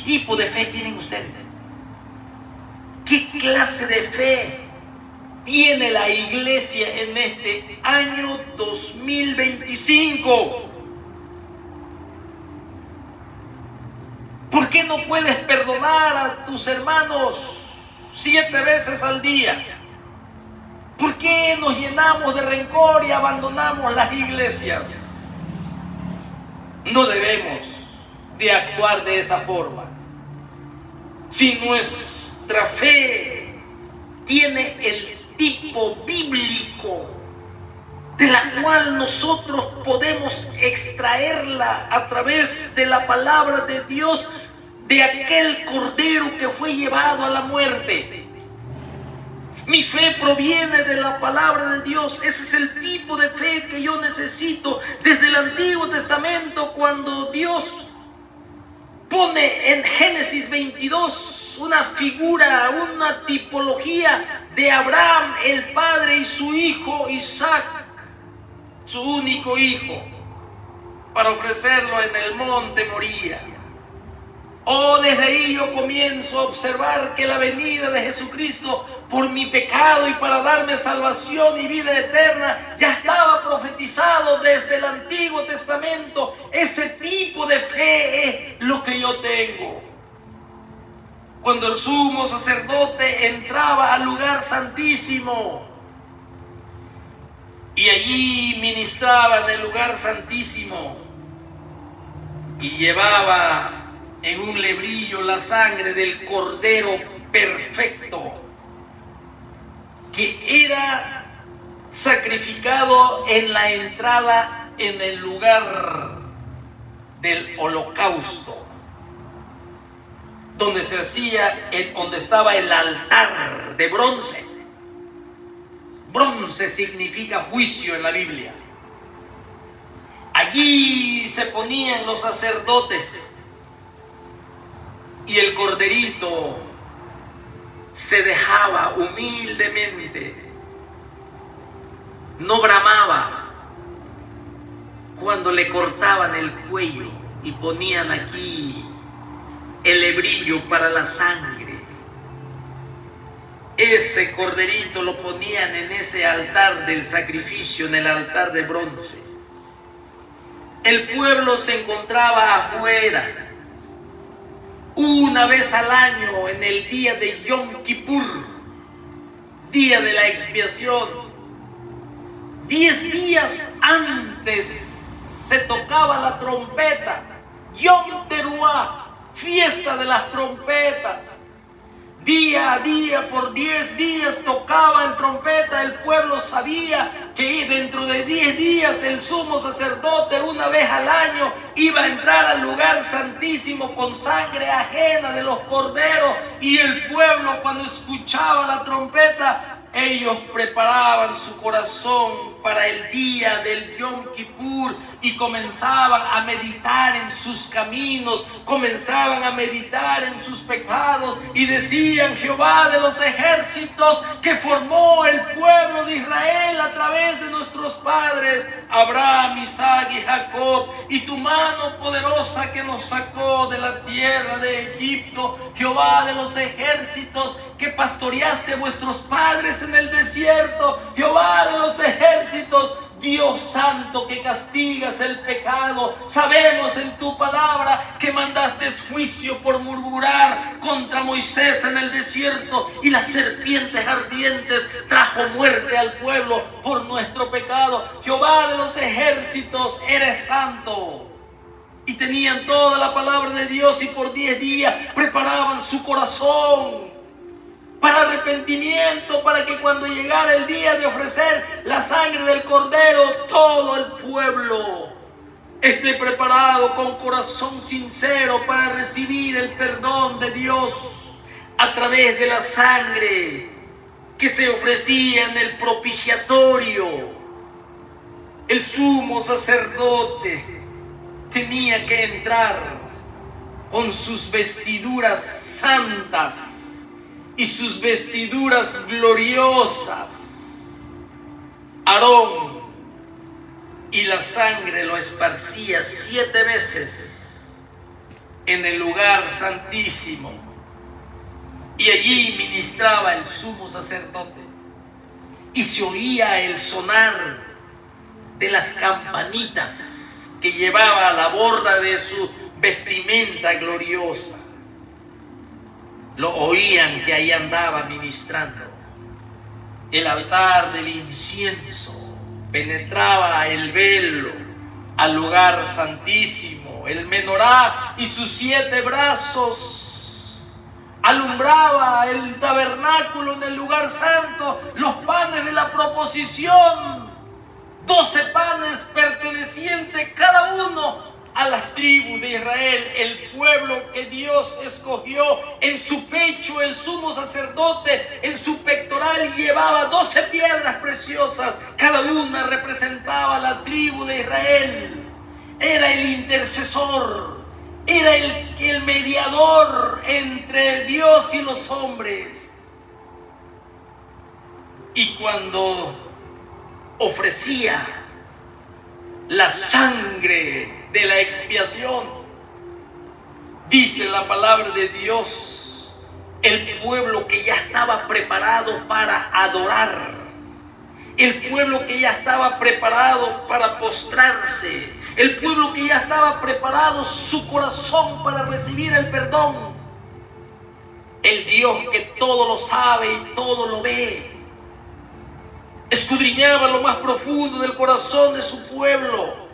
tipo de fe tienen ustedes? ¿Qué clase de fe tiene la iglesia en este año 2025? ¿Por qué no puedes perdonar a tus hermanos 7 veces al día? ¿Por qué nos llenamos de rencor y abandonamos las iglesias? No debemos de actuar de esa forma. Si nuestra fe tiene el tipo bíblico de la cual nosotros podemos extraerla a través de la palabra de Dios, de aquel cordero que fue llevado a la muerte. Mi fe proviene de la palabra de Dios. Ese es el tipo de fe que yo necesito. Desde el Antiguo Testamento, cuando Dios pone en Génesis 22 una figura, una tipología de Abraham, el padre, y su hijo Isaac, su único hijo, para ofrecerlo en el monte Moría. Desde ahí yo comienzo a observar que la venida de Jesucristo por mi pecado y para darme salvación y vida eterna ya estaba profetizado desde el Antiguo Testamento. Ese tipo de fe es lo que yo tengo. Cuando el sumo sacerdote entraba al lugar santísimo y allí ministraba en el lugar santísimo y llevaba en un lebrillo la sangre del Cordero perfecto, que era sacrificado en la entrada en el lugar del holocausto, donde se hacía, donde estaba el altar de bronce. Bronce significa juicio en la Biblia. Allí se ponían los sacerdotes y el corderito se dejaba humildemente, no bramaba cuando le cortaban el cuello y ponían aquí el lebrillo para la sangre. Ese corderito lo ponían en ese altar del sacrificio, en el altar de bronce. El pueblo se encontraba afuera. Una vez al año, en el día de Yom Kippur, día de la expiación, 10 días antes se tocaba la trompeta, Yom Teruah, fiesta de las trompetas. Día a día, por 10 días tocaba el trompeta. El pueblo sabía que dentro de 10 días el sumo sacerdote, una vez al año, iba a entrar al lugar santísimo con sangre ajena de los corderos. Y el pueblo, cuando escuchaba la trompeta, ellos preparaban su corazón para el día del Yom Kippur y comenzaban a meditar en sus caminos, comenzaban a meditar en sus pecados y decían: Jehová de los ejércitos, que formó el pueblo de Israel a través de nuestros padres Abraham, Isaac y Jacob, y tu mano poderosa que nos sacó de la tierra de Egipto, Jehová de los ejércitos, que pastoreaste a vuestros padres en el desierto, Jehová de los ejércitos, Dios santo, que castigas el pecado. Sabemos en tu palabra que mandaste juicio por murmurar contra Moisés en el desierto, y las serpientes ardientes trajo muerte al pueblo por nuestro pecado. Jehová de los ejércitos, eres santo. Y tenían toda la palabra de Dios, y por 10 días preparaban su corazón para arrepentimiento, para que cuando llegara el día de ofrecer la sangre del cordero, todo el pueblo esté preparado con corazón sincero para recibir el perdón de Dios a través de la sangre que se ofrecía en el propiciatorio. El sumo sacerdote tenía que entrar con sus vestiduras santas y sus vestiduras gloriosas. Aarón, y la sangre lo esparcía 7 veces en el lugar santísimo, y allí ministraba el sumo sacerdote, y se oía el sonar de las campanitas que llevaba a la borda de su vestimenta gloriosa. Lo oían que ahí andaba ministrando. El altar del incienso penetraba el velo al lugar santísimo. El menorá y sus 7 brazos alumbraba el tabernáculo en el lugar santo. Los panes de la proposición, 12 panes pertenecientes cada uno a las tribus de Israel, el pueblo que Dios escogió. En su pecho el sumo sacerdote, en su pectoral llevaba 12 piedras preciosas, cada una representaba a la tribu de Israel. Era el intercesor, era el mediador entre Dios y los hombres. Y cuando ofrecía la sangre de la expiación, dice la palabra de Dios, el pueblo que ya estaba preparado para adorar, el pueblo que ya estaba preparado para postrarse, el pueblo que ya estaba preparado su corazón para recibir el perdón, el Dios que todo lo sabe y todo lo ve, escudriñaba lo más profundo del corazón de su pueblo.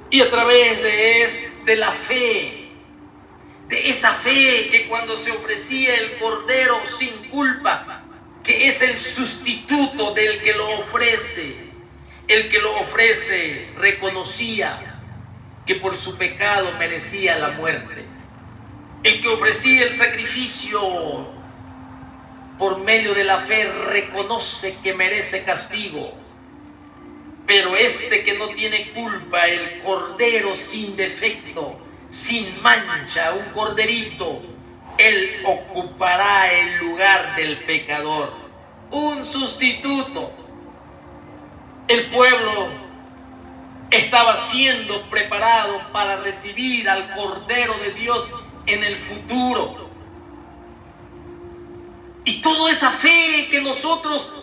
Y a través de la fe, de esa fe que cuando se ofrecía el cordero sin culpa, que es el sustituto del que lo ofrece, el que lo ofrece reconocía que por su pecado merecía la muerte. El que ofrecía el sacrificio por medio de la fe reconoce que merece castigo. Pero este que no tiene culpa, el cordero sin defecto, sin mancha, un corderito, él ocupará el lugar del pecador, un sustituto. El pueblo estaba siendo preparado para recibir al Cordero de Dios en el futuro. Y toda esa fe que nosotros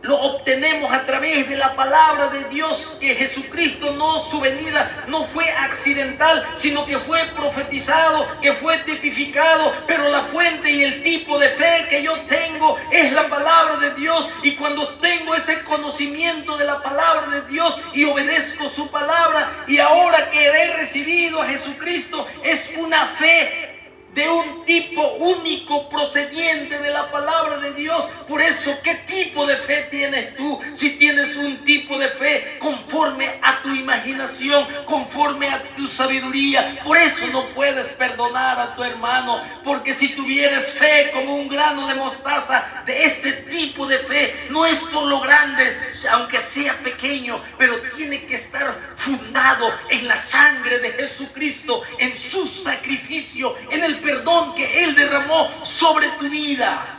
lo obtenemos a través de la palabra de Dios, que Jesucristo, su venida no fue accidental, sino que fue profetizado, que fue tipificado. Pero la fuente y el tipo de fe que yo tengo es la palabra de Dios. Y cuando tengo ese conocimiento de la palabra de Dios y obedezco su palabra, y ahora que he recibido a Jesucristo, es una fe de un tipo único procediente de la palabra de Dios. Por eso, ¿qué tipo de fe tienes tú? Si tienes un tipo de fe conforme a tu imaginación, conforme a tu sabiduría, por eso no puedes perdonar a tu hermano, porque si tuvieras fe como un grano de mostaza, de este tipo de fe, no es por lo grande, aunque sea pequeño, pero tiene que estar fundado en la sangre de Jesucristo, en su sacrificio, en el perdón que Él derramó sobre tu vida.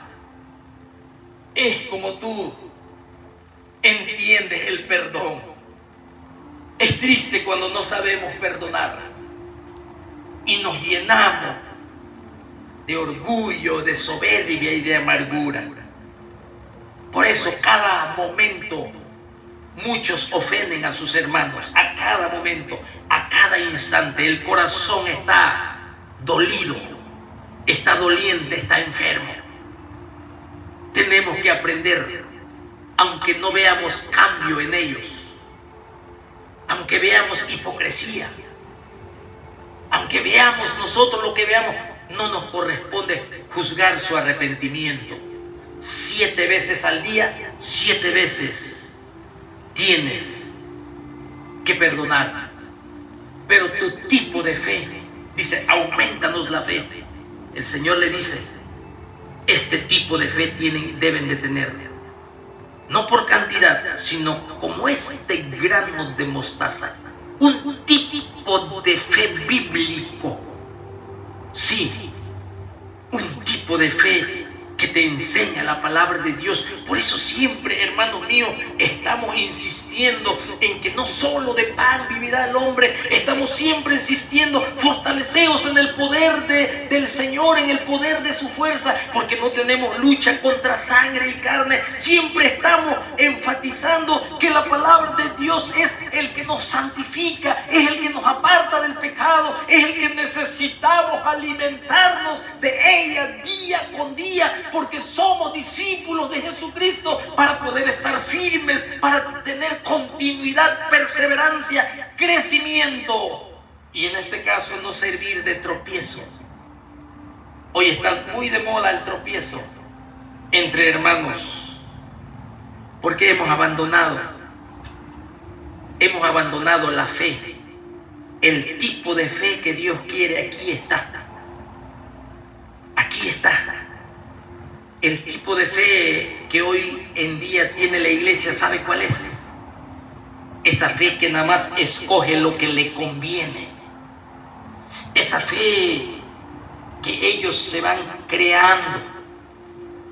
Es como tú entiendes el perdón. Es triste cuando no sabemos perdonar y nos llenamos de orgullo, de soberbia y de amargura. Por eso cada momento muchos ofenden a sus hermanos. A cada momento, a cada instante el corazón está dolido, está doliente, está enfermo. Tenemos que aprender, aunque no veamos cambio en ellos, aunque veamos hipocresía, aunque veamos nosotros lo que veamos, no nos corresponde juzgar su arrepentimiento. 7 veces al día, 7 veces tienes que perdonar. Pero tu tipo de fe, dice, aumentanos la fe. El Señor le dice, este tipo de fe deben de tener, no por cantidad, sino como este grano de mostaza. Un tipo de fe bíblico. Sí, un tipo de fe que te enseña enseña la palabra de Dios. Por eso siempre, hermano mío, estamos insistiendo en que no solo de pan vivirá el hombre. Estamos siempre insistiendo, fortaleceos en el poder del Señor, en el poder de su fuerza, porque no tenemos lucha contra sangre y carne. Siempre estamos enfatizando que la palabra de Dios es el que nos santifica, es el que nos aparta del pecado, es el que necesitamos alimentarnos de ella día con día, porque somos discípulos de Jesucristo, para poder estar firmes, para tener continuidad, perseverancia, crecimiento, y en este caso no servir de tropiezo. Hoy está muy de moda el tropiezo entre hermanos, porque hemos abandonado la fe. El tipo de fe que Dios quiere, aquí está. Aquí está. El tipo de fe que hoy en día tiene la iglesia, ¿sabe cuál es? Esa fe que nada más escoge lo que le conviene. Esa fe que ellos se van creando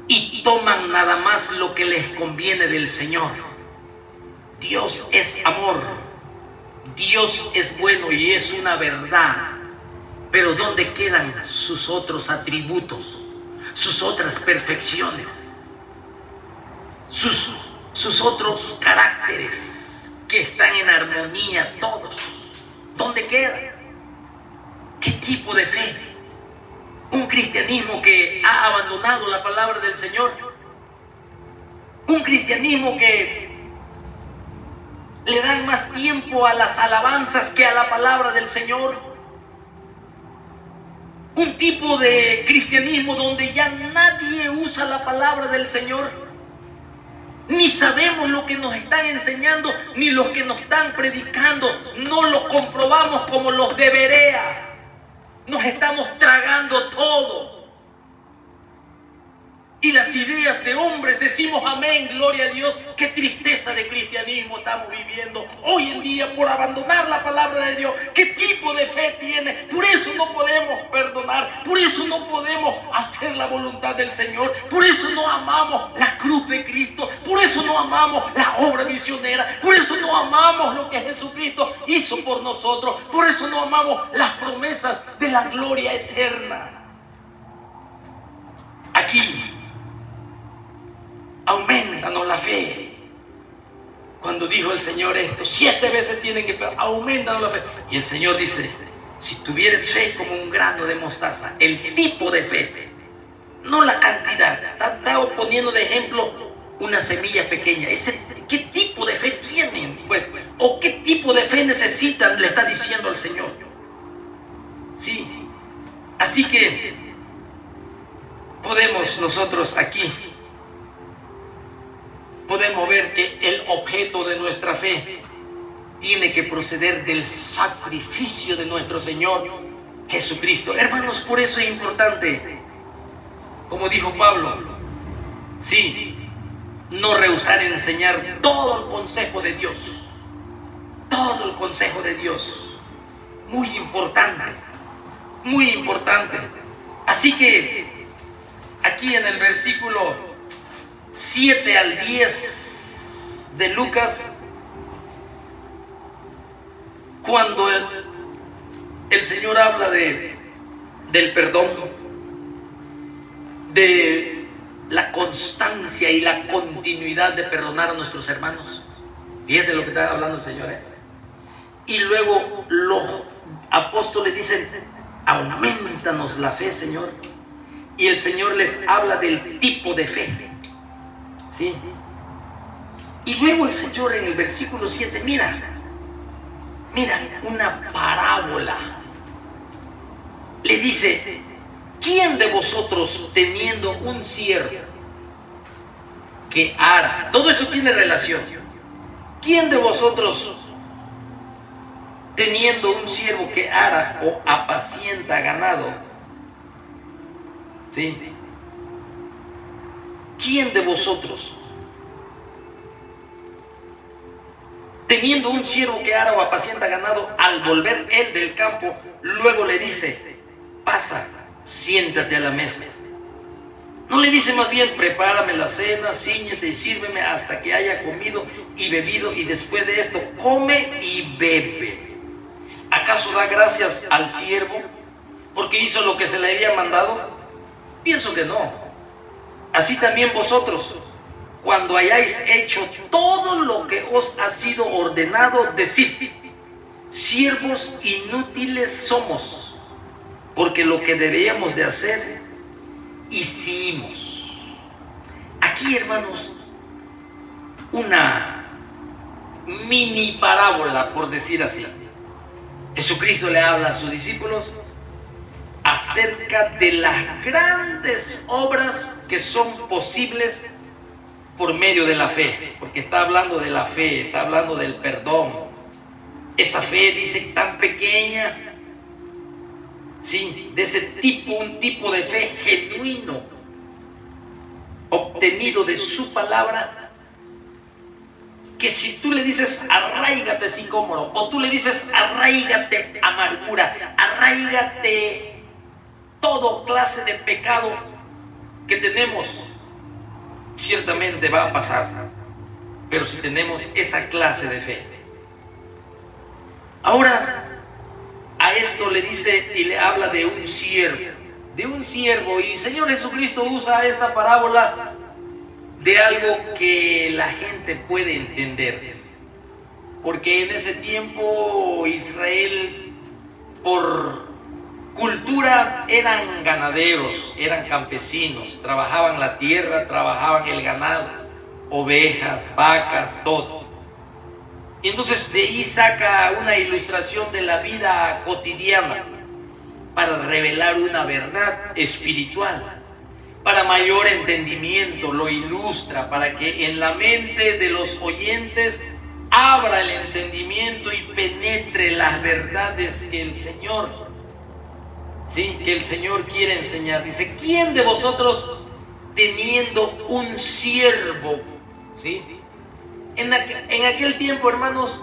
y toman nada más lo que les conviene del Señor. Dios es amor, Dios es bueno y es una verdad, pero ¿dónde quedan sus otros atributos, sus otras perfecciones, sus otros caracteres que están en armonía todos? ¿Dónde quedan? ¿Qué tipo de fe? Un cristianismo que ha abandonado la palabra del Señor. Un cristianismo que le dan más tiempo a las alabanzas que a la palabra del Señor. Un tipo de cristianismo donde ya nadie usa la palabra del Señor. Ni sabemos lo que nos están enseñando, ni lo que nos están predicando. No lo comprobamos como los de Berea. Nos estamos tragando todo. Y las ideas de hombres decimos amén, gloria a Dios. Qué tristeza de cristianismo estamos viviendo hoy en día por abandonar la palabra de Dios. ¿Qué tipo de fe tiene? Por eso no podemos perdonar, por eso no podemos hacer la voluntad del Señor, por eso no amamos la cruz de Cristo, por eso no amamos la obra misionera, por eso no amamos lo que Jesucristo hizo por nosotros, por eso no amamos las promesas de la gloria eterna. Aquí aumentanos la fe. Cuando dijo el Señor esto, 7 veces tienen que pedir, aumentanos la fe. Y el Señor dice, si tuvieres fe como un grano de mostaza, el tipo de fe, no la cantidad. Está poniendo de ejemplo una semilla pequeña. ¿Qué tipo de fe tienen? Pues, o qué tipo de fe necesitan, le está diciendo al Señor. Sí. Así que podemos nosotros aquí podemos ver que el objeto de nuestra fe tiene que proceder del sacrificio de nuestro Señor Jesucristo. Hermanos, por eso es importante, como dijo Pablo, sí, no rehusar enseñar todo el consejo de Dios. Todo el consejo de Dios. Muy importante, muy importante. Así que aquí en el versículo 7 al 10 de Lucas, cuando el Señor habla del perdón, de la constancia y la continuidad de perdonar a nuestros hermanos. Fíjate lo que está hablando el Señor, ¿eh? Y luego los apóstoles dicen, aumentanos la fe, Señor. Y el Señor les habla del tipo de fe. ¿Sí? Y luego el Señor en el versículo 7, mira una parábola. Le dice, ¿quién de vosotros teniendo un siervo que ara? Todo esto tiene relación. ¿Quién de vosotros teniendo un siervo que ara o apacienta ganado? ¿Sí? ¿Quién de vosotros, teniendo un siervo que ara o apacienta ganado, al volver él del campo, luego le dice, pasa, siéntate a la mesa? No le dice más bien, prepárame la cena, cíñete y sírveme hasta que haya comido y bebido, y después de esto come y bebe. ¿Acaso da gracias al siervo porque hizo lo que se le había mandado? Pienso que no. Así también vosotros, cuando hayáis hecho todo lo que os ha sido ordenado, decid: siervos inútiles somos, porque lo que debíamos de hacer, hicimos. Aquí, hermanos, una mini parábola, por decir así. Jesucristo le habla a sus discípulos acerca de las grandes obras que son posibles por medio de la fe, porque está hablando de la fe, está hablando del perdón. Esa fe, dice, tan pequeña, sí, de ese tipo, un tipo de fe genuino, obtenido de su palabra, que si tú le dices arraígate sicómoro, o tú le dices arraígate amargura, arraígate todo clase de pecado que tenemos, ciertamente va a pasar. Pero si tenemos esa clase de fe. Ahora, a esto le dice y le habla de un siervo, y Señor Jesucristo usa esta parábola de algo que la gente puede entender, porque en ese tiempo Israel, por cultura, eran ganaderos, eran campesinos, trabajaban la tierra, trabajaban el ganado, ovejas, vacas, todo. Y entonces de ahí saca una ilustración de la vida cotidiana para revelar una verdad espiritual. Para mayor entendimiento lo ilustra, para que en la mente de los oyentes abra el entendimiento y penetre las verdades que el Señor, ¿sí?, que el Señor quiere enseñar. Dice: ¿quién de vosotros, teniendo un siervo, ¿sí? En aquel tiempo, hermanos,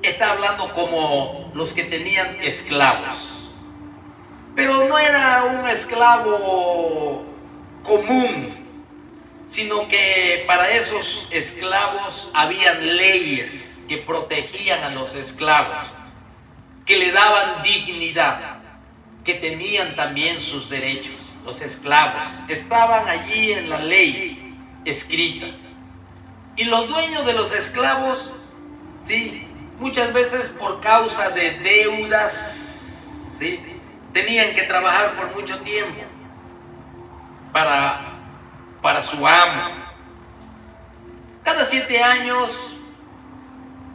está hablando como los que tenían esclavos, pero no era un esclavo común, sino que para esos esclavos habían leyes que protegían a los esclavos, que le daban dignidad, que tenían también sus derechos. Los esclavos estaban allí en la ley escrita, y los dueños de los esclavos, sí, muchas veces por causa de deudas, sí, tenían que trabajar por mucho tiempo para su amo. Cada 7 años,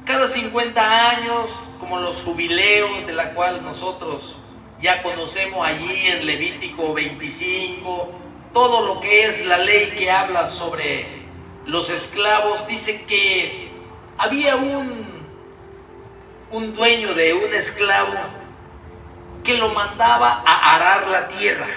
cada 50 años, como los jubileos, de la cual nosotros ya conocemos allí en Levítico 25, todo lo que es la ley que habla sobre los esclavos, dice que había un dueño de un esclavo que lo mandaba a arar la tierra.